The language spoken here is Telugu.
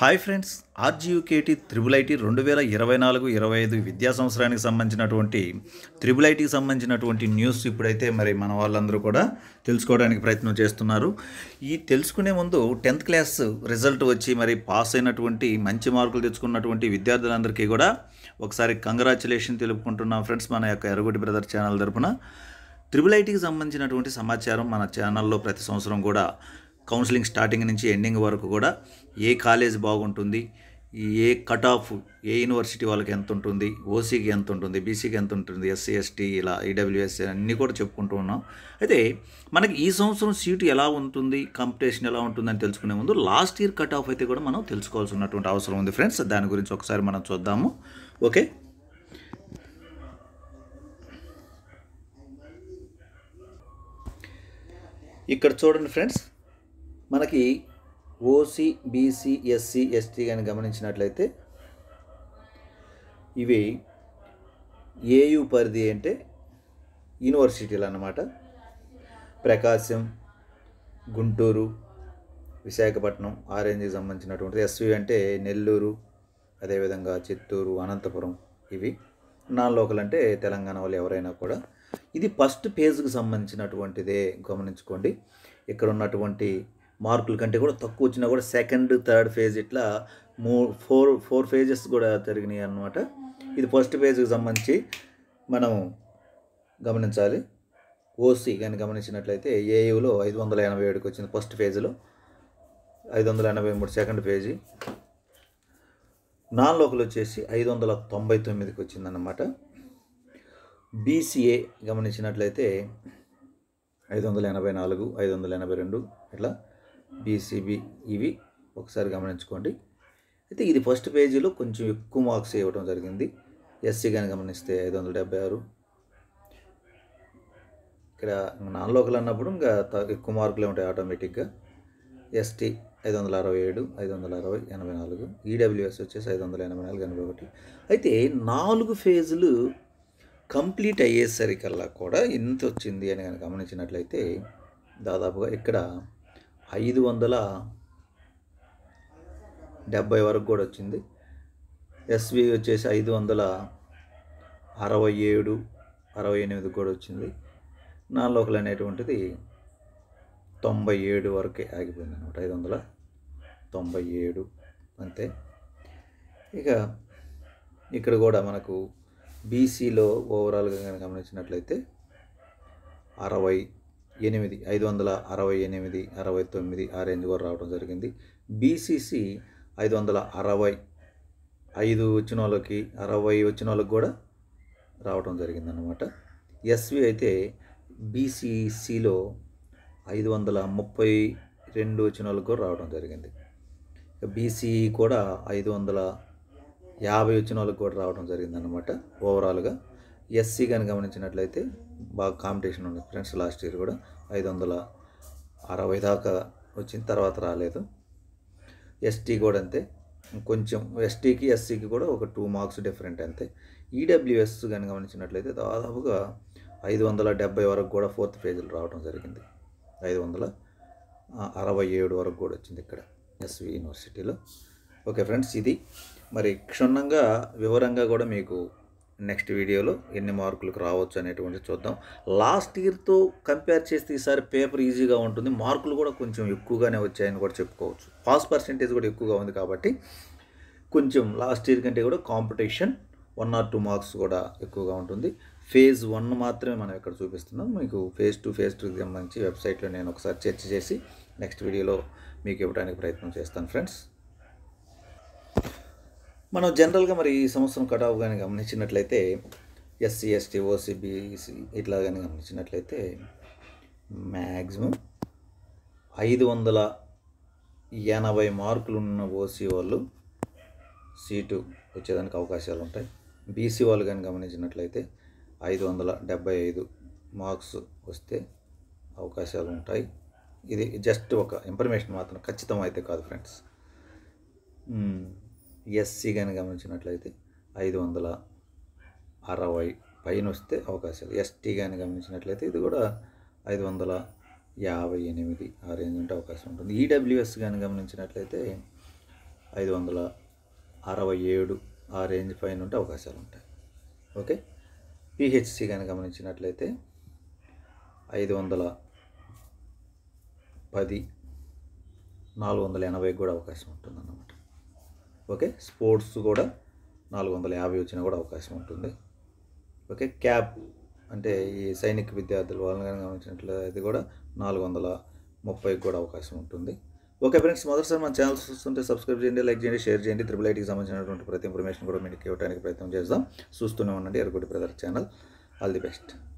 Hi friends, RGUKT triple IT 2024-25 విద్యా సంవత్సరానికి సంబంధించినటువంటి త్రిబుల్ ఐటీకి సంబంధించినటువంటి న్యూస్ ఇప్పుడైతే మరి మన వాళ్ళందరూ కూడా తెలుసుకోవడానికి ప్రయత్నం చేస్తున్నారు. ఈ తెలుసుకునే ముందు 10th క్లాస్ రిజల్ట్ వచ్చి మరి పాస్ అయినటువంటి మంచి మార్కులు తెచ్చుకున్నటువంటి విద్యార్థులందరికీ కూడా ఒకసారి కంగ్రాచులేషన్ తెలుపుకుంటున్నాం ఫ్రెండ్స్. మన యొక్క ఎర్రగొడ్డి బ్రదర్ ఛానల్ తరపున త్రిబుల్ ఐటీకి సంబంధించినటువంటి సమాచారం మన ఛానల్లో ప్రతి సంవత్సరం కూడా కౌన్సిలింగ్ స్టార్టింగ్ నుంచి ఎండింగ్ వరకు కూడా ఏ కాలేజ్ బాగుంటుంది, ఏ కట్ ఆఫ్ ఏ యూనివర్సిటీ వాళ్ళకి ఎంత ఉంటుంది, ఓసీకి ఎంత ఉంటుంది, బీసీకి ఎంత ఉంటుంది, ఎస్సీ ఎస్టీ ఇలా ఈడబ్ల్యూఎస్ అన్నీ కూడా చెప్పుకుంటూ ఉన్నాం. అయితే మనకి ఈ సంవత్సరం సీటు ఎలా ఉంటుంది, కాంపిటీషన్ ఎలా ఉంటుందని తెలుసుకునే ముందు లాస్ట్ ఇయర్ కట్ ఆఫ్ అయితే కూడా మనం తెలుసుకోవాల్సి ఉన్నటువంటి అవసరం ఉంది ఫ్రెండ్స్. దాని గురించి ఒకసారి మనం చూద్దాము. ఓకే, ఇక్కడ చూడండి ఫ్రెండ్స్, మనకి ఓసీ బీసీ ఎస్సీ ఎస్టీ కానీ గమనించినట్లయితే ఇవి ఏయు పరిధి అంటే యూనివర్సిటీలు అన్నమాట. ప్రకాశం, గుంటూరు, విశాఖపట్నం, ఆరెంజ్కి సంబంధించినటువంటిది. ఎస్వి అంటే నెల్లూరు, అదేవిధంగా చిత్తూరు, అనంతపురం. ఇవి నాన్ లోకల్ అంటే తెలంగాణ వాళ్ళు ఎవరైనా కూడా. ఇది ఫస్ట్ పేజ్కి సంబంధించినటువంటిదే గమనించుకోండి. ఇక్కడ ఉన్నటువంటి మార్కుల కంటే కూడా తక్కువ వచ్చినా కూడా సెకండ్ థర్డ్ ఫేజ్ ఇట్లా ఫోర్ ఫేజెస్ కూడా జరిగినాయి అన్నమాట. ఇది ఫస్ట్ పేజ్కి సంబంధించి మనం గమనించాలి. ఓసీ కానీ గమనించినట్లయితే ఏయులో 587కి వచ్చింది ఫస్ట్ ఫేజ్లో, 583 సెకండ్ పేజీ. నాన్ లోకల్ వచ్చేసి 599కి వచ్చిందన్నమాట. బీసీఏ గమనించినట్లయితే 584, 582 ఇట్లా బీసీబీ ఇవి ఒకసారి గమనించుకోండి. అయితే ఇది ఫస్ట్ పేజీలో కొంచెం ఎక్కువ మార్క్స్ ఇవ్వడం జరిగింది. ఎస్సీ కానీ గమనిస్తే 576. ఇక్కడ నాన్ లోకల్ అన్నప్పుడు ఇంకా ఎక్కువ మార్కులే ఉంటాయి ఆటోమేటిక్గా. ఎస్టీ 567, 560, 84. ఈడబ్ల్యూఎస్ వచ్చేసి 584, 81. అయితే 4 ఫేజులు కంప్లీట్ అయ్యేసరికల్లా కూడా ఎంత వచ్చింది అని కనుక గమనించినట్లయితే దాదాపుగా ఇక్కడ 570 వరకు కూడా వచ్చింది. ఎస్వి వచ్చేసి 567, 68 కూడా వచ్చింది. నాన్ లోకల్ అనేటువంటిది 97 వరకే ఆగిపోయింది అనమాట. 597 అంతే. ఇక ఇక్కడ కూడా మనకు బీసీలో ఓవరాల్గా కనుక గమనించినట్లయితే 68, 568, 69 ఆ రేంజ్ కూడా రావడం జరిగింది. బీసీసీ 565 వచ్చిన వాళ్ళకి, 60 వచ్చిన వాళ్ళకి కూడా రావడం జరిగిందన్నమాట. ఎస్వి అయితే బీసీసీలో 532 వచ్చిన వాళ్ళకి కూడా రావడం జరిగింది. బీసీ కూడా 550 వచ్చిన వాళ్ళకి కూడా రావడం జరిగిందన్నమాట ఓవరాల్గా. ఎస్సీ కానీ గమనించినట్లయితే బాగా కాంపిటీషన్ ఉంది ఫ్రెండ్స్. లాస్ట్ ఇయర్ కూడా 560 దాకా వచ్చిన తర్వాత రాలేదు. ఎస్టీ కూడా అంతే, కొంచెం ఎస్టీకి ఎస్సీకి కూడా ఒక 2 మార్క్స్ డిఫరెంట్ అంతే. ఈడబ్ల్యూఎస్ కానీ గమనించినట్లయితే దాదాపుగా 570 వరకు కూడా ఫోర్త్ పేజీలు రావడం జరిగింది. 567 వరకు కూడా వచ్చింది ఇక్కడ ఎస్వి యూనివర్సిటీలో. ఓకే ఫ్రెండ్స్, ఇది మరి క్షుణ్ణంగా వివరంగా కూడా మీకు నెక్స్ట్ వీడియోలో ఎన్ని మార్కులకు రావచ్చు అనేటువంటిది చూద్దాం. లాస్ట్ ఇయర్తో కంపేర్ చేస్తే ఈసారి పేపర్ ఈజీగా ఉంటుంది. మార్కులు కూడా కొంచెం ఎక్కువగానే వచ్చాయని కూడా చెప్పుకోవచ్చు. పాస్ పర్సెంటేజ్ కూడా ఎక్కువగా ఉంది కాబట్టి కొంచెం లాస్ట్ ఇయర్ కంటే కూడా కాంపిటీషన్ 1 or 2 మార్క్స్ కూడా ఎక్కువగా ఉంటుంది. ఫేజ్ 1 మాత్రమే మనం ఇక్కడ చూపిస్తున్నాం. మీకు ఫేజ్ 2కి సంబంధించి వెబ్సైట్లో నేను ఒకసారి చర్చ చేసి నెక్స్ట్ వీడియోలో మీకు ఇవ్వడానికి ప్రయత్నం చేస్తాను ఫ్రెండ్స్. మనం జనరల్గా మరి ఈ సంవత్సరం కట్ ఆఫ్ కానీ గమనించినట్లయితే ఎస్సీ ఎస్టీ ఓసీ బీసీ ఇట్లా కానీ గమనించినట్లయితే మ్యాక్సిమం 580 మార్కులు ఉన్న ఓసీ వాళ్ళు సీటు వచ్చేదానికి అవకాశాలు ఉంటాయి. బీసీ వాళ్ళు కానీ గమనించినట్లయితే 575 మార్క్స్ వస్తే అవకాశాలు ఉంటాయి. ఇది జస్ట్ ఒక ఇన్ఫర్మేషన్ మాత్రం, ఖచ్చితం అయితే కాదు ఫ్రెండ్స్. ఎస్సీ కానీ గమనించినట్లయితే 560 పైన వస్తే అవకాశాలు. ఎస్టీ కానీ గమనించినట్లయితే ఇది కూడా 558 ఆ రేంజ్ ఉంటే అవకాశం ఉంటుంది. ఈడబ్ల్యూఎస్ కానీ గమనించినట్లయితే 567 ఆ రేంజ్ పైన ఉంటే అవకాశాలు ఉంటాయి. ఓకే. పిహెచ్సి కానీ గమనించినట్లయితే 510, 480 కూడా అవకాశం ఉంటుందన్నమాట. ఓకే. స్పోర్ట్స్ కూడా 450 వచ్చినా కూడా అవకాశం ఉంటుంది. ఓకే. క్యాప్ అంటే ఈ సైనిక విద్యార్థులు వాళ్ళని కానీ గమనించినట్లయితే కూడా 430 కూడా అవకాశం ఉంటుంది. ఓకే ఫ్రెండ్స్, మొదటిసారి మన ఛానల్ చూస్తుంటే సబ్స్క్రైబ్ చేయండి, లైక్ చేయండి, షేర్ చేయండి. ట్రిపుల్ ఐటీకి సంబంధించినటువంటి ప్రతి ఇన్ఫర్మేషన్ కూడా మీకు ఇవ్వడానికి ప్రయత్నం చేద్దాం. చూస్తూనే ఉండండి Erragoddi brother channel. All the best.